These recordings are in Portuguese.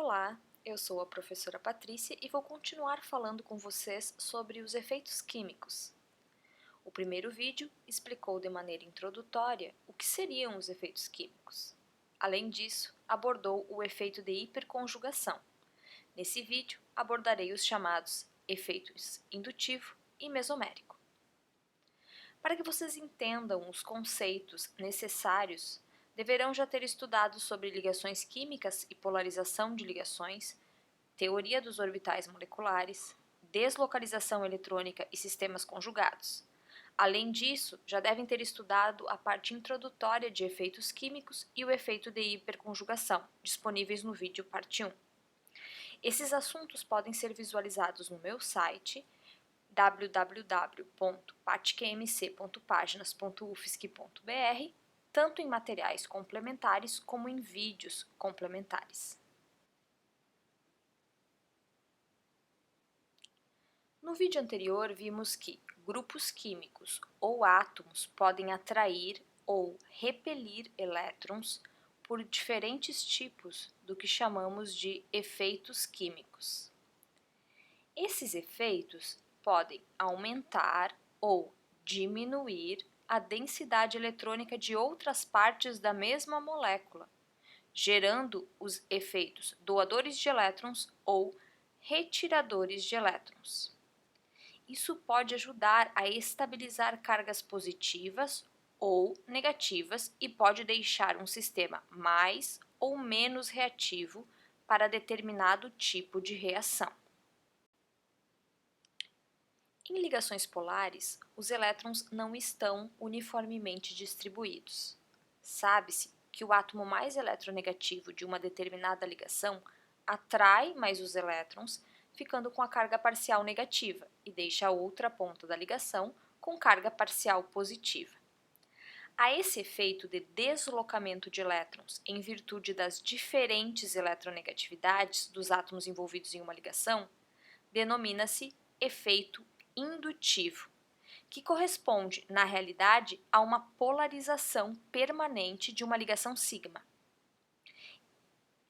Olá, eu sou a professora Patrícia e vou continuar falando com vocês sobre os efeitos químicos. O primeiro vídeo explicou de maneira introdutória o que seriam os efeitos químicos. Além disso, abordou o efeito de hiperconjugação. Nesse vídeo, abordarei os chamados efeitos indutivo e mesomérico. Para que vocês entendam os conceitos necessários, deverão já ter estudado sobre ligações químicas e polarização de ligações, teoria dos orbitais moleculares, deslocalização eletrônica e sistemas conjugados. Além disso, já devem ter estudado a parte introdutória de efeitos químicos e o efeito de hiperconjugação, disponíveis no vídeo parte 1. Esses assuntos podem ser visualizados no meu site www.patqmc.paginas.ufsc.br, tanto em materiais complementares como em vídeos complementares. No vídeo anterior, vimos que grupos químicos ou átomos podem atrair ou repelir elétrons por diferentes tipos do que chamamos de efeitos químicos. Esses efeitos podem aumentar ou diminuir a densidade eletrônica de outras partes da mesma molécula, gerando os efeitos doadores de elétrons ou retiradores de elétrons. Isso pode ajudar a estabilizar cargas positivas ou negativas e pode deixar um sistema mais ou menos reativo para determinado tipo de reação. Em ligações polares, os elétrons não estão uniformemente distribuídos. Sabe-se que o átomo mais eletronegativo de uma determinada ligação atrai mais os elétrons, ficando com a carga parcial negativa, e deixa a outra ponta da ligação com carga parcial positiva. A esse efeito de deslocamento de elétrons em virtude das diferentes eletronegatividades dos átomos envolvidos em uma ligação, denomina-se efeito indutivo, que corresponde, na realidade, a uma polarização permanente de uma ligação sigma.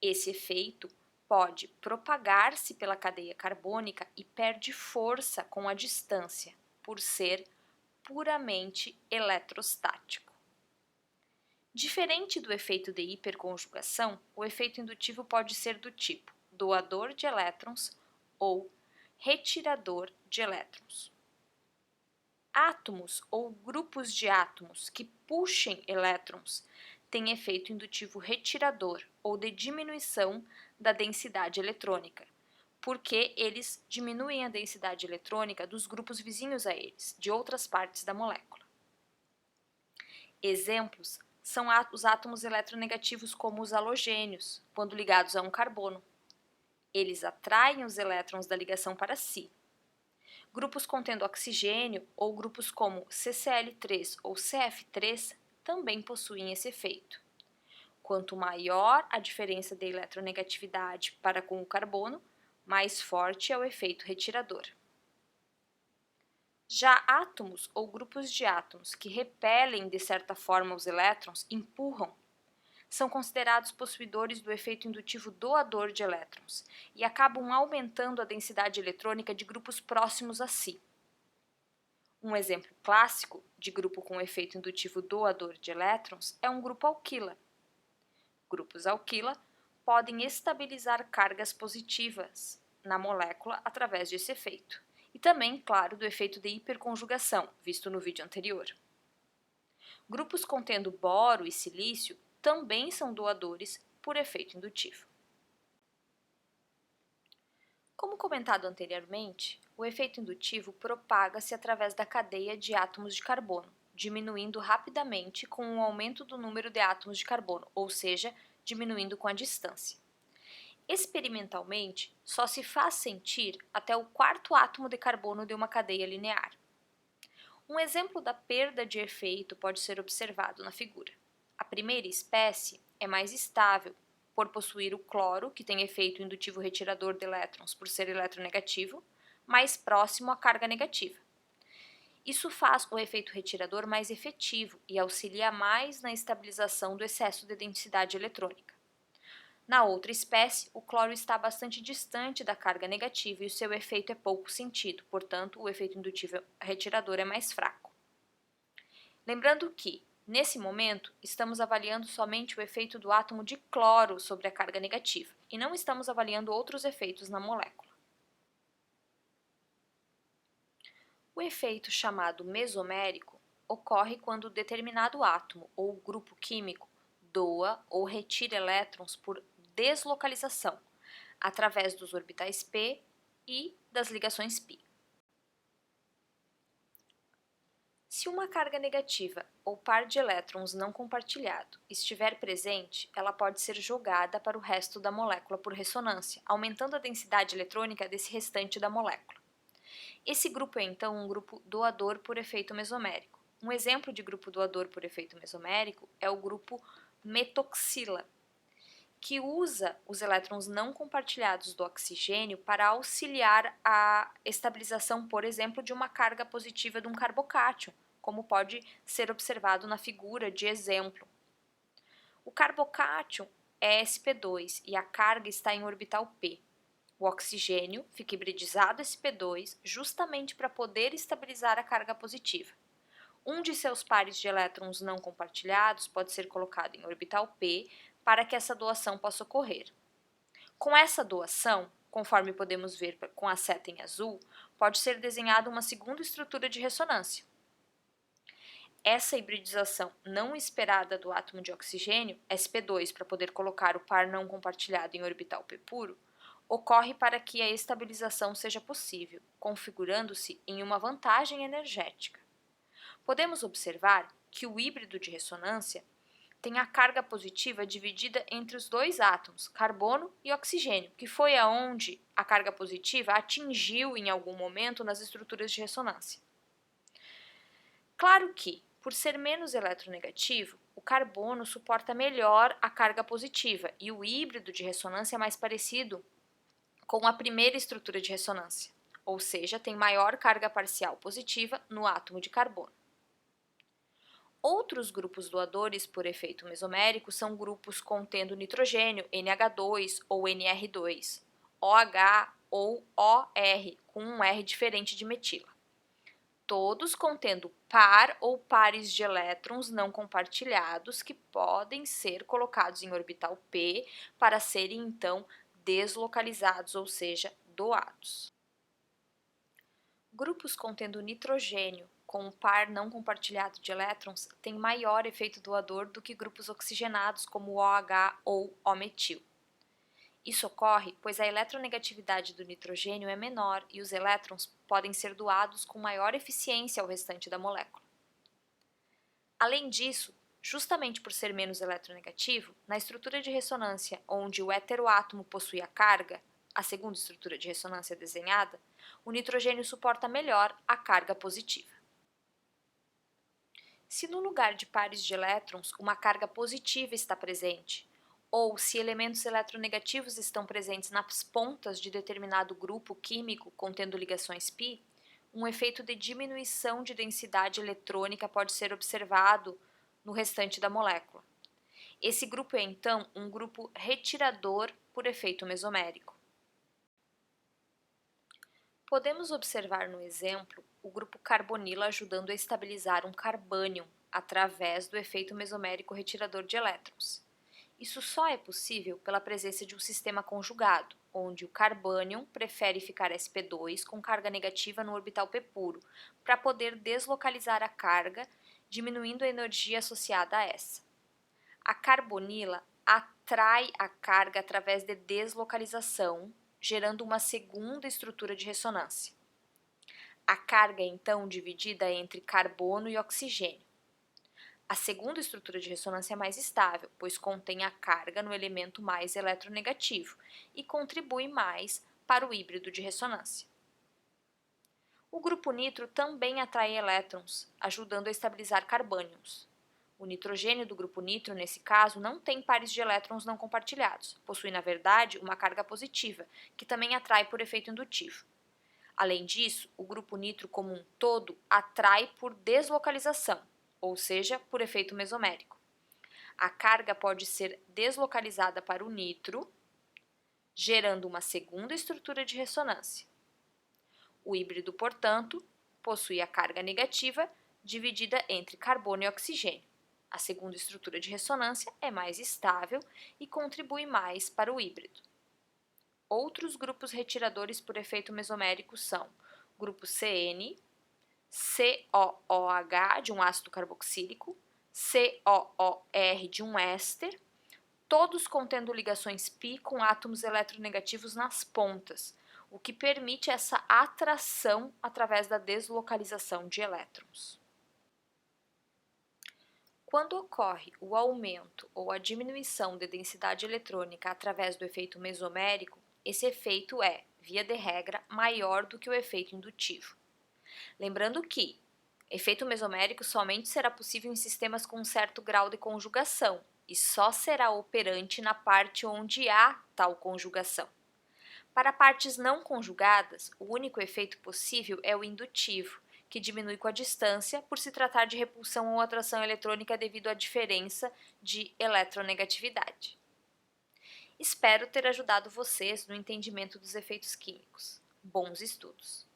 Esse efeito pode propagar-se pela cadeia carbônica e perde força com a distância, por ser puramente eletrostático. Diferente do efeito de hiperconjugação, o efeito indutivo pode ser do tipo doador de elétrons ou retirador de elétrons. Átomos ou grupos de átomos que puxem elétrons têm efeito indutivo retirador ou de diminuição da densidade eletrônica, porque eles diminuem a densidade eletrônica dos grupos vizinhos a eles, de outras partes da molécula. Exemplos são os átomos eletronegativos como os halogênios, quando ligados a um carbono. Eles atraem os elétrons da ligação para si. Grupos contendo oxigênio ou grupos como CCl3 ou CF3 também possuem esse efeito. Quanto maior a diferença de eletronegatividade para com o carbono, mais forte é o efeito retirador. Já átomos ou grupos de átomos que repelem de certa forma os elétrons, empurram, são considerados possuidores do efeito indutivo doador de elétrons e acabam aumentando a densidade eletrônica de grupos próximos a si. Um exemplo clássico de grupo com efeito indutivo doador de elétrons é um grupo alquila. Grupos alquila podem estabilizar cargas positivas na molécula através desse efeito, e também, claro, do efeito de hiperconjugação, visto no vídeo anterior. Grupos contendo boro e silício também são doadores por efeito indutivo. Como comentado anteriormente, o efeito indutivo propaga-se através da cadeia de átomos de carbono, diminuindo rapidamente com o aumento do número de átomos de carbono, ou seja, diminuindo com a distância. Experimentalmente, só se faz sentir até o quarto átomo de carbono de uma cadeia linear. Um exemplo da perda de efeito pode ser observado na figura. A primeira espécie é mais estável, por possuir o cloro, que tem efeito indutivo retirador de elétrons por ser eletronegativo, mais próximo à carga negativa. Isso faz o efeito retirador mais efetivo e auxilia mais na estabilização do excesso de densidade eletrônica. Na outra espécie, o cloro está bastante distante da carga negativa e o seu efeito é pouco sentido, portanto, o efeito indutivo retirador é mais fraco. Lembrando que, nesse momento, estamos avaliando somente o efeito do átomo de cloro sobre a carga negativa e não estamos avaliando outros efeitos na molécula. O efeito chamado mesomérico ocorre quando determinado átomo ou grupo químico doa ou retira elétrons por deslocalização, através dos orbitais p e das ligações π. Se uma carga negativa ou par de elétrons não compartilhado estiver presente, ela pode ser jogada para o resto da molécula por ressonância, aumentando a densidade eletrônica desse restante da molécula. Esse grupo é então um grupo doador por efeito mesomérico. Um exemplo de grupo doador por efeito mesomérico é o grupo metoxila, que usa os elétrons não compartilhados do oxigênio para auxiliar a estabilização, por exemplo, de uma carga positiva de um carbocátion, como pode ser observado na figura de exemplo. O carbocátion é sp2 e a carga está em orbital p. O oxigênio fica hibridizado sp2 justamente para poder estabilizar a carga positiva. Um de seus pares de elétrons não compartilhados pode ser colocado em orbital p para que essa doação possa ocorrer. Com essa doação, conforme podemos ver com a seta em azul, pode ser desenhada uma segunda estrutura de ressonância. Essa hibridização não esperada do átomo de oxigênio, sp2, para poder colocar o par não compartilhado em orbital p puro, ocorre para que a estabilização seja possível, configurando-se em uma vantagem energética. Podemos observar que o híbrido de ressonância tem a carga positiva dividida entre os dois átomos, carbono e oxigênio, que foi aonde a carga positiva atingiu em algum momento nas estruturas de ressonância. Claro que, por ser menos eletronegativo, o carbono suporta melhor a carga positiva e o híbrido de ressonância é mais parecido com a primeira estrutura de ressonância, ou seja, tem maior carga parcial positiva no átomo de carbono. Outros grupos doadores por efeito mesomérico são grupos contendo nitrogênio, NH2 ou NR2, OH ou OR, com um R diferente de metila. Todos contendo par ou pares de elétrons não compartilhados que podem ser colocados em orbital p para serem então deslocalizados, ou seja, doados. Grupos contendo nitrogênio com um par não compartilhado de elétrons têm maior efeito doador do que grupos oxigenados como o OH ou O-metil. Isso ocorre pois a eletronegatividade do nitrogênio é menor e os elétrons podem ser doados com maior eficiência ao restante da molécula. Além disso, justamente por ser menos eletronegativo, na estrutura de ressonância onde o heteroátomo possui a carga, a segunda estrutura de ressonância desenhada, o nitrogênio suporta melhor a carga positiva. Se no lugar de pares de elétrons uma carga positiva está presente, ou se elementos eletronegativos estão presentes nas pontas de determinado grupo químico contendo ligações π, um efeito de diminuição de densidade eletrônica pode ser observado no restante da molécula. Esse grupo é então um grupo retirador por efeito mesomérico. Podemos observar no exemplo o grupo carbonila ajudando a estabilizar um carbânion através do efeito mesomérico retirador de elétrons. Isso só é possível pela presença de um sistema conjugado, onde o carbânion prefere ficar sp2 com carga negativa no orbital p puro, para poder deslocalizar a carga, diminuindo a energia associada a essa. A carbonila atrai a carga através de deslocalização, gerando uma segunda estrutura de ressonância. A carga é então dividida entre carbono e oxigênio. A segunda estrutura de ressonância é mais estável, pois contém a carga no elemento mais eletronegativo e contribui mais para o híbrido de ressonância. O grupo nitro também atrai elétrons, ajudando a estabilizar carbânions. O nitrogênio do grupo nitro, nesse caso, não tem pares de elétrons não compartilhados, possui, na verdade, uma carga positiva, que também atrai por efeito indutivo. Além disso, o grupo nitro como um todo atrai por deslocalização, ou seja, por efeito mesomérico. a carga pode ser deslocalizada para o nitro, gerando uma segunda estrutura de ressonância. O híbrido, portanto, possui a carga negativa dividida entre carbono e oxigênio. A segunda estrutura de ressonância é mais estável e contribui mais para o híbrido. Outros grupos retiradores por efeito mesomérico são grupo CN, COOH de um ácido carboxílico, COOR de um éster, todos contendo ligações π com átomos eletronegativos nas pontas, o que permite essa atração através da deslocalização de elétrons. Quando ocorre o aumento ou a diminuição de densidade eletrônica através do efeito mesomérico, esse efeito é, via de regra, maior do que o efeito indutivo. Lembrando que efeito mesomérico somente será possível em sistemas com um certo grau de conjugação e só será operante na parte onde há tal conjugação. Para partes não conjugadas, o único efeito possível é o indutivo, que diminui com a distância por se tratar de repulsão ou atração eletrônica devido à diferença de eletronegatividade. Espero ter ajudado vocês no entendimento dos efeitos químicos. Bons estudos!